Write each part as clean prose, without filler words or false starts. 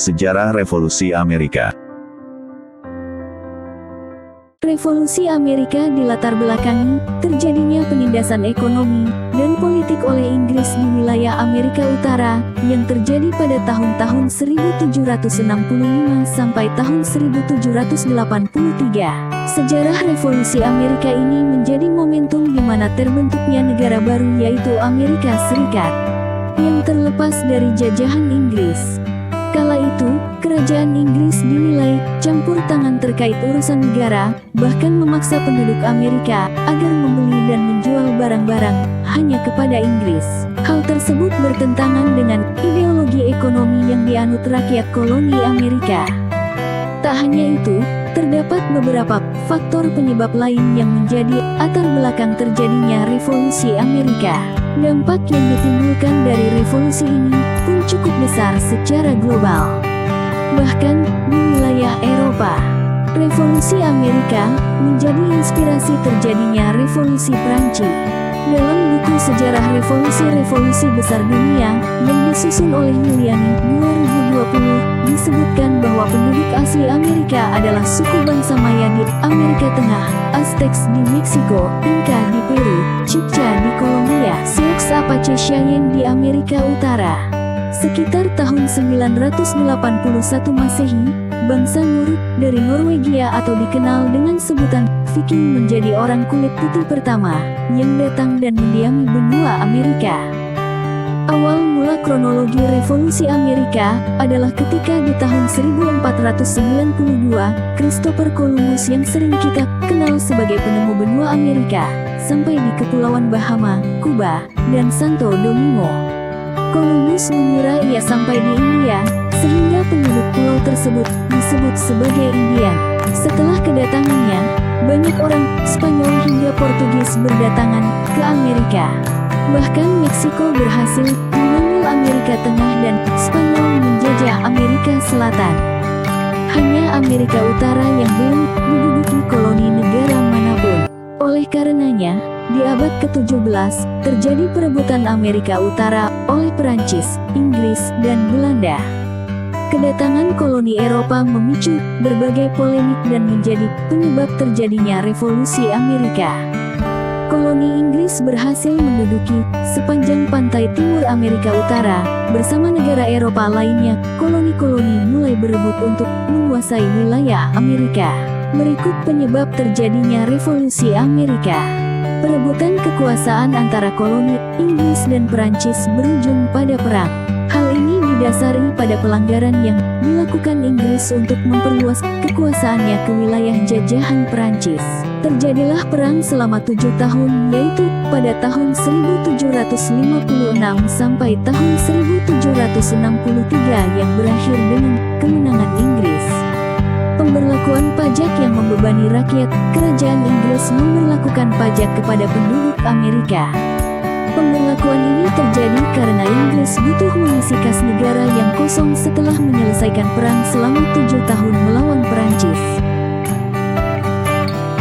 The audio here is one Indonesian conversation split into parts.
Sejarah Revolusi Amerika. Revolusi Amerika dilatar belakangi terjadinya penindasan ekonomi dan politik oleh Inggris di wilayah Amerika Utara yang terjadi pada tahun-tahun 1765 sampai tahun 1783. Sejarah Revolusi Amerika ini menjadi momentum di mana terbentuknya negara baru yaitu Amerika Serikat yang terlepas dari jajahan Inggris. Kala itu, kerajaan Inggris dinilai campur tangan terkait urusan negara, bahkan memaksa penduduk Amerika agar membeli dan menjual barang-barang hanya kepada Inggris. Hal tersebut bertentangan dengan ideologi ekonomi yang dianut rakyat koloni Amerika. Tak hanya itu, terdapat beberapa faktor penyebab lain yang menjadi latar belakang terjadinya Revolusi Amerika. Dampak yang ditimbulkan dari revolusi ini pun cukup besar secara global. Bahkan di wilayah Eropa, Revolusi Amerika menjadi inspirasi terjadinya Revolusi Prancis. Dalam buku Sejarah Revolusi Besar Dunia yang disusun oleh Yuliani 2020, disebutkan bahwa penduduk asli Amerika adalah suku bangsa Maya di Amerika Tengah, Aztecs di Meksiko, Inca di Peru, Chibcha di Kolombia, Sioux Apache Cheyenne di Amerika Utara. Sekitar tahun 981 Masehi, bangsa Nuruk dari Norwegia atau dikenal dengan sebutan Viking menjadi orang kulit putih pertama yang datang dan mendiami benua Amerika. Awal mula kronologi Revolusi Amerika adalah ketika di tahun 1492, Christopher Columbus yang sering kita kenal sebagai penemu benua Amerika, sampai di Kepulauan Bahama, Kuba, dan Santo Domingo. Columbus mengira ia sampai di India, sehingga penduduk pulau tersebut disebut sebagai Indian. Setelah kedatangannya, banyak orang Spanyol hingga Portugis berdatangan ke Amerika. Bahkan Meksiko berhasil mengambil Amerika Tengah dan Spanyol menjajah Amerika Selatan. Hanya Amerika Utara yang belum diduduki koloni negara manapun. Oleh karenanya, di abad ke-17, terjadi perebutan Amerika Utara oleh Perancis, Inggris, dan Belanda. Kedatangan koloni Eropa memicu berbagai polemik dan menjadi penyebab terjadinya Revolusi Amerika. Koloni Inggris berhasil menduduki sepanjang pantai timur Amerika Utara. Bersama negara Eropa lainnya, koloni-koloni mulai berebut untuk menguasai wilayah Amerika. Berikut penyebab terjadinya Revolusi Amerika. Perebutan kekuasaan antara koloni Inggris dan Perancis berujung pada perang. Hal ini didasari pada pelanggaran yang dilakukan Inggris untuk memperluas kekuasaannya ke wilayah jajahan Perancis. Terjadilah perang selama 7 tahun, yaitu pada tahun 1756 sampai tahun 1763 yang berakhir dengan kemenangan Inggris. Pemberlakuan pajak yang membebani rakyat, kerajaan Inggris memberlakukan pajak kepada penduduk Amerika. Pemberlakuan ini terjadi karena Inggris butuh mengisi kas negara yang kosong setelah menyelesaikan perang selama 7 tahun melawan Perancis.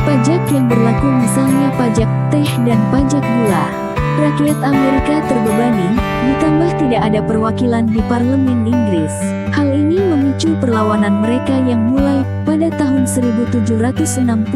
Pajak yang berlaku misalnya pajak teh dan pajak gula. Rakyat Amerika terbebani, ditambah tidak ada perwakilan di parlemen Inggris. Hal ini memicu perlawanan mereka yang mulai pada tahun 1765.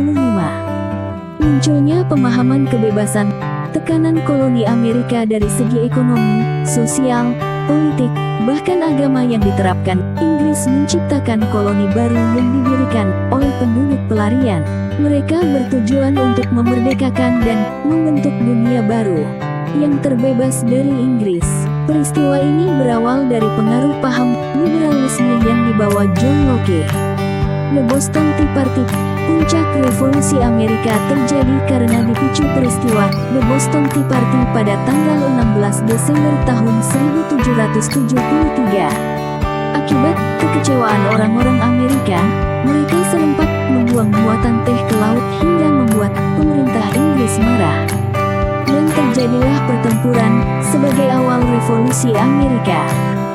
Munculnya pemahaman kebebasan, tekanan koloni Amerika dari segi ekonomi, sosial, politik, bahkan agama yang diterapkan. Inggris menciptakan koloni baru yang didirikan oleh penduduk pelarian. Mereka bertujuan untuk memerdekakan dan membentuk dunia baru yang terbebas dari Inggris. Peristiwa ini berawal dari pengaruh paham liberalisme yang dibawa John Locke. The Boston Tea Party. Puncak Revolusi Amerika terjadi karena dipicu peristiwa The Boston Tea Party pada tanggal 16 Desember tahun 1773. Akibat kekecewaan orang-orang Amerika, mereka serempak membuang muatan teh ke laut hingga membuat pemerintah Inggris marah. Dan terjadilah pertempuran sebagai awal Revolusi Amerika.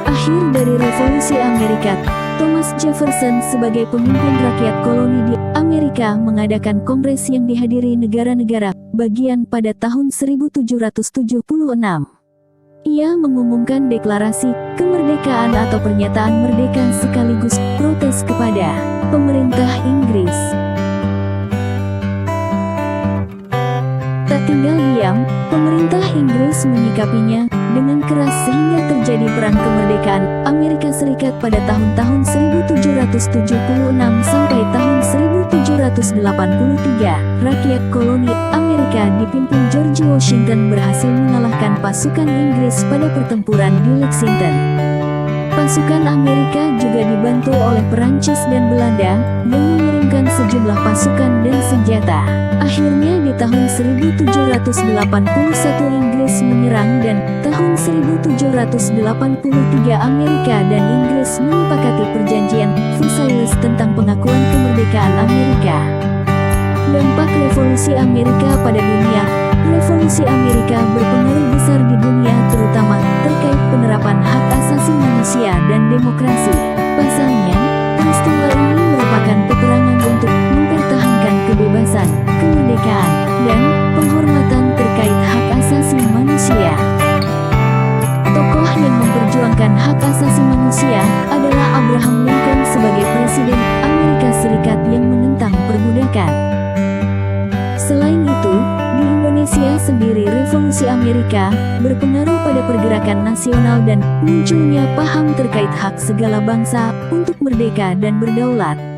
Akhir dari Revolusi Amerika, Thomas Jefferson sebagai pemimpin rakyat koloni di Amerika mengadakan kongres yang dihadiri negara-negara bagian pada tahun 1776. Ia mengumumkan deklarasi kemerdekaan atau pernyataan merdeka sekaligus protes kepada pemerintah Inggris. Tak tinggal diam, pemerintah Inggris menyikapinya dengan keras sehingga terjadi perang kemerdekaan Amerika Serikat pada tahun-tahun 1776 sampai tahun 1783. Rakyat koloni Amerika dipimpin George Washington berhasil mengalahkan pasukan Inggris pada pertempuran di Lexington. Pasukan Amerika juga dibantu oleh Perancis dan Belanda yang mengirimkan sejumlah pasukan dan senjata. Akhirnya di tahun 1781 Inggris menyerang dan tahun 1783 Amerika dan Inggris menyepakati perjanjian Versailles tentang pengakuan kemerdekaan Amerika. Dampak revolusi Amerika pada dunia. Revolusi Amerika berpengaruh besar di dunia terutama terkait penerapan hak asasi manusia dan demokrasi. Pasalnya, peristiwa ini merupakan peperangan untuk mempertahankan kebebasan, kemerdekaan, dan penghormatan terkait hak asasi manusia. Tokoh yang memperjuangkan hak asasi manusia adalah Abraham Lincoln sebagai Presiden Amerika Serikat yang menentang perbudakan. Selain itu, di Indonesia sendiri revolusi Amerika berpengaruh pada pergerakan nasional dan munculnya paham terkait hak segala bangsa untuk merdeka dan berdaulat.